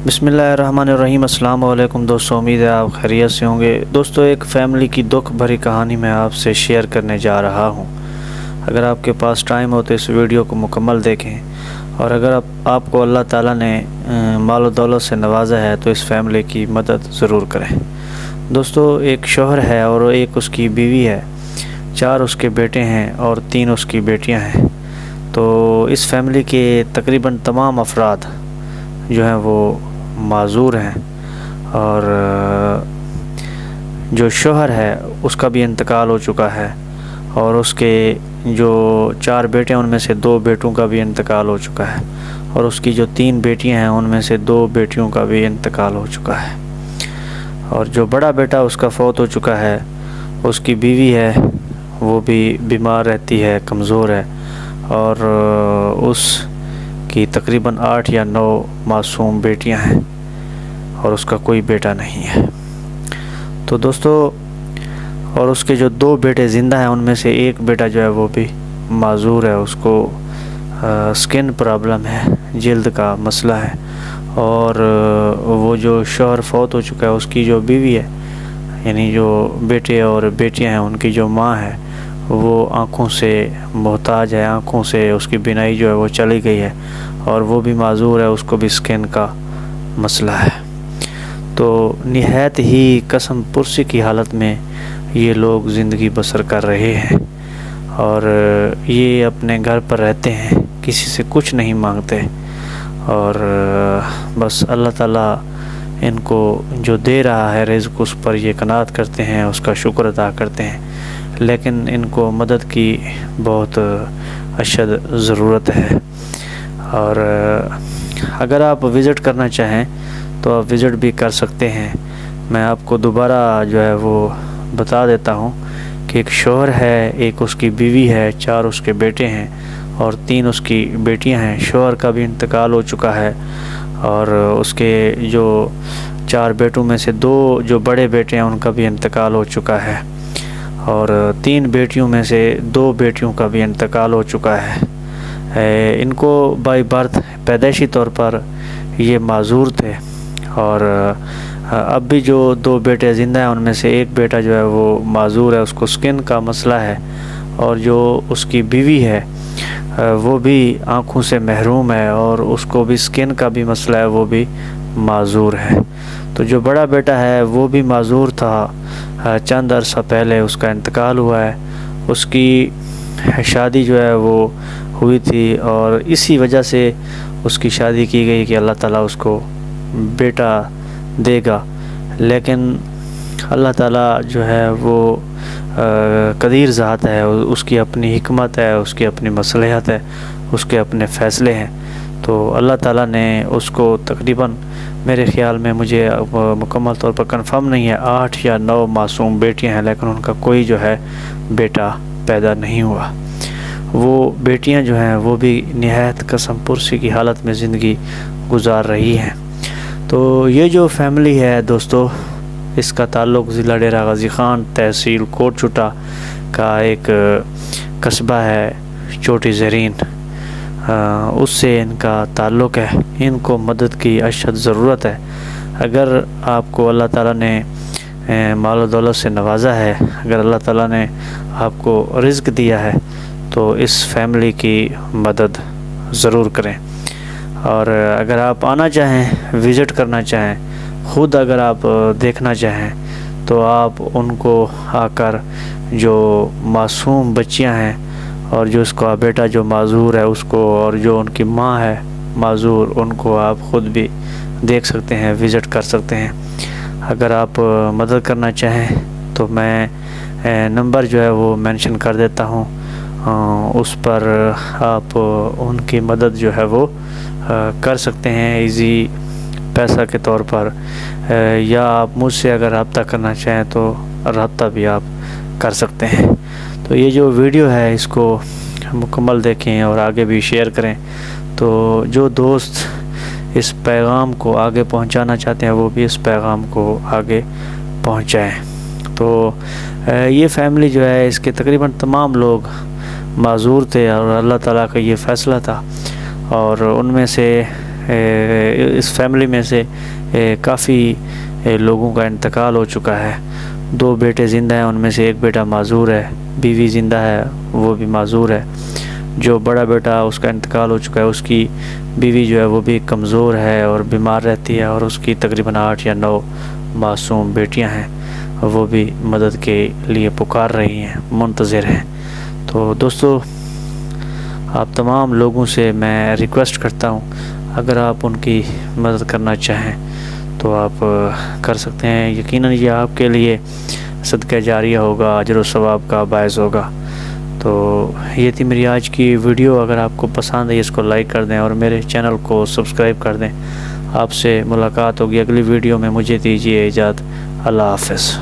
بسم اللہ الرحمن الرحیم۔ السلام علیکم دوستو، امید ہے آپ خیریت سے ہوں گے۔ دوستو، ایک فیملی کی دکھ بھری کہانی میں آپ سے شیئر کرنے جا رہا ہوں۔ اگر آپ کے پاس ٹائم ہو تو اس ویڈیو کو مکمل دیکھیں، اور اگر آپ کو اللہ تعالیٰ نے مال و دولت سے نوازا ہے تو اس فیملی کی مدد ضرور کریں۔ دوستو، ایک شوہر ہے اور ایک اس کی بیوی ہے، 4 اس کے بیٹے ہیں اور 3 اس کی بیٹیاں ہیں۔ تو اس فیملی کے تقریباً تمام افراد جو ہیں وہ معذور ہیں، اور جو شوہر ہے اس کا بھی انتقال ہو چکا ہے، اور اس کے جو 4 بیٹے ہیں ان میں سے 2 بیٹوں کا بھی انتقال ہو چکا ہے، اور اس کی جو 3 بیٹیاں ہیں ان میں سے 2 بیٹیوں کا بھی انتقال ہو چکا ہے۔ اور جو بڑا بیٹا اس کا فوت ہو چکا ہے، اس کی بیوی ہے وہ بھی بیمار رہتی ہے، کمزور ہے، اور اس کی تقریباً 8 یا 9 معصوم بیٹیاں ہیں، اور اس کا کوئی بیٹا نہیں ہے۔ تو دوستو، اور اس کے جو 2 بیٹے زندہ ہیں ان میں سے ایک بیٹا جو ہے وہ بھی معذور ہے، اس کو سکن پرابلم ہے، جلد کا مسئلہ ہے، اور وہ جو شوہر فوت ہو چکا ہے اس کی جو بیوی ہے، یعنی جو بیٹے اور بیٹیاں ہیں، ان کی جو ماں ہے وہ آنکھوں سے محتاج ہے، آنکھوں سے اس کی بینائی جو ہے وہ چلی گئی ہے، اور وہ بھی معذور ہے، اس کو بھی سکن کا مسئلہ ہے۔ تو نہایت ہی قسم پرسی کی حالت میں یہ لوگ زندگی بسر کر رہے ہیں، اور یہ اپنے گھر پر رہتے ہیں، کسی سے کچھ نہیں مانگتے، اور بس اللہ تعالیٰ ان کو جو دے رہا ہے رزق اس پر یہ قناعت کرتے ہیں، اس کا شکر ادا کرتے ہیں، لیکن ان کو مدد کی بہت اشد ضرورت ہے۔ اور اگر آپ وزٹ کرنا چاہیں تو آپ وزٹ بھی کر سکتے ہیں۔ میں آپ کو دوبارہ جو ہے وہ بتا دیتا ہوں کہ ایک شوہر ہے، ایک اس کی بیوی ہے، 4 اس کے بیٹے ہیں اور 3 اس کی بیٹیاں ہیں۔ شوہر کا بھی انتقال ہو چکا ہے، اور اس کے جو 4 بیٹوں میں سے 2 جو بڑے بیٹے ہیں ان کا بھی انتقال ہو چکا ہے، اور 3 بیٹیوں میں سے 2 بیٹیوں کا بھی انتقال ہو چکا ہے۔ ان کو بائی برتھ پیدائشی طور پر یہ معذور تھے، اور اب بھی جو 2 بیٹے زندہ ہیں ان میں سے ایک بیٹا جو ہے وہ معذور ہے، اس کو سکن کا مسئلہ ہے، اور جو اس کی بیوی ہے وہ بھی آنکھوں سے محروم ہے، اور اس کو بھی سکن کا بھی مسئلہ ہے، وہ بھی معذور ہے۔ تو جو بڑا بیٹا ہے وہ بھی معذور تھا، چند عرصہ پہلے اس کا انتقال ہوا ہے۔ اس کی شادی جو ہے وہ ہوئی تھی، اور اسی وجہ سے اس کی شادی کی گئی کہ اللہ تعالیٰ اس کو بیٹا دے گا، لیکن اللہ تعالیٰ جو ہے وہ قدیر ذات ہے، اس کی اپنی حکمت ہے، اس کی اپنی مصلحت ہے، اس کے اپنے فیصلے ہیں۔ تو اللہ تعالیٰ نے اس کو تقریباً، میرے خیال میں، مجھے مکمل طور پر کنفرم نہیں ہے، 8 یا 9 معصوم بیٹیاں ہیں، لیکن ان کا کوئی جو ہے بیٹا پیدا نہیں ہوا۔ وہ بیٹیاں جو ہیں وہ بھی نہایت قسم پرسی کی حالت میں زندگی گزار رہی ہیں۔ تو یہ جو فیملی ہے دوستو، اس کا تعلق ضلع ڈیرہ غازی خان، تحصیل کوٹ چٹا کا ایک قصبہ ہے چوٹی زرین، اس سے ان کا تعلق ہے۔ ان کو مدد کی اشد ضرورت ہے۔ اگر آپ کو اللہ تعالیٰ نے مال و دولت سے نوازا ہے، اگر اللہ تعالیٰ نے آپ کو رزق دیا ہے، تو اس فیملی کی مدد ضرور کریں۔ اور اگر آپ آنا چاہیں، وزٹ کرنا چاہیں، خود اگر آپ دیکھنا چاہیں، تو آپ ان کو آ کر، جو معصوم بچیاں ہیں اور جو اس کا بیٹا جو معذور ہے اس کو، اور جو ان کی ماں ہے معذور، ان کو آپ خود بھی دیکھ سکتے ہیں، وزٹ کر سکتے ہیں۔ اگر آپ مدد کرنا چاہیں تو میں نمبر جو ہے وہ مینشن کر دیتا ہوں، اس پر آپ ان کی مدد جو ہے وہ کر سکتے ہیں ایزی پیسہ کے طور پر، یا آپ مجھ سے اگر رابطہ کرنا چاہیں تو رابطہ بھی آپ کر سکتے ہیں۔ تو یہ جو ویڈیو ہے اس کو مکمل دیکھیں اور آگے بھی شیئر کریں، تو جو دوست اس پیغام کو آگے پہنچانا چاہتے ہیں وہ بھی اس پیغام کو آگے پہنچائیں۔ تو یہ فیملی جو ہے، اس کے تقریباً تمام لوگ معذور تھے، اور اللہ تعالیٰ کا یہ فیصلہ تھا، اور ان میں سے اس فیملی میں سے کافی لوگوں کا انتقال ہو چکا ہے. 2 بیٹے زندہ ہیں، ان میں سے ایک بیٹا معذور ہے، بیوی زندہ ہے وہ بھی معذور ہے. جو بڑا بیٹا اس کا انتقال ہو چکا ہے، اس کی بیوی جو ہے وہ بھی کمزور ہے اور بیمار رہتی ہے، اور اس کی تقریباً 8 یا 9 معصوم بیٹیاں ہیں، وہ بھی مدد کے لیے پکار رہی ہیں، منتظر ہیں. تو دوستو، آپ تمام لوگوں سے میں ریکویسٹ کرتا ہوں، اگر آپ ان کی مدد کرنا چاہیں تو آپ کر سکتے ہیں. یقیناً یہ آپ کے لیے صدقہ جاریہ ہوگا، اجر و ثواب کا باعث ہوگا. تو یہ تھی میری آج کی ویڈیو. اگر آپ کو پسند ہے اس کو لائک کر دیں اور میرے چینل کو سبسکرائب کر دیں. آپ سے ملاقات ہوگی اگلی ویڈیو میں. مجھے دیجیے اجازت. اللہ حافظ.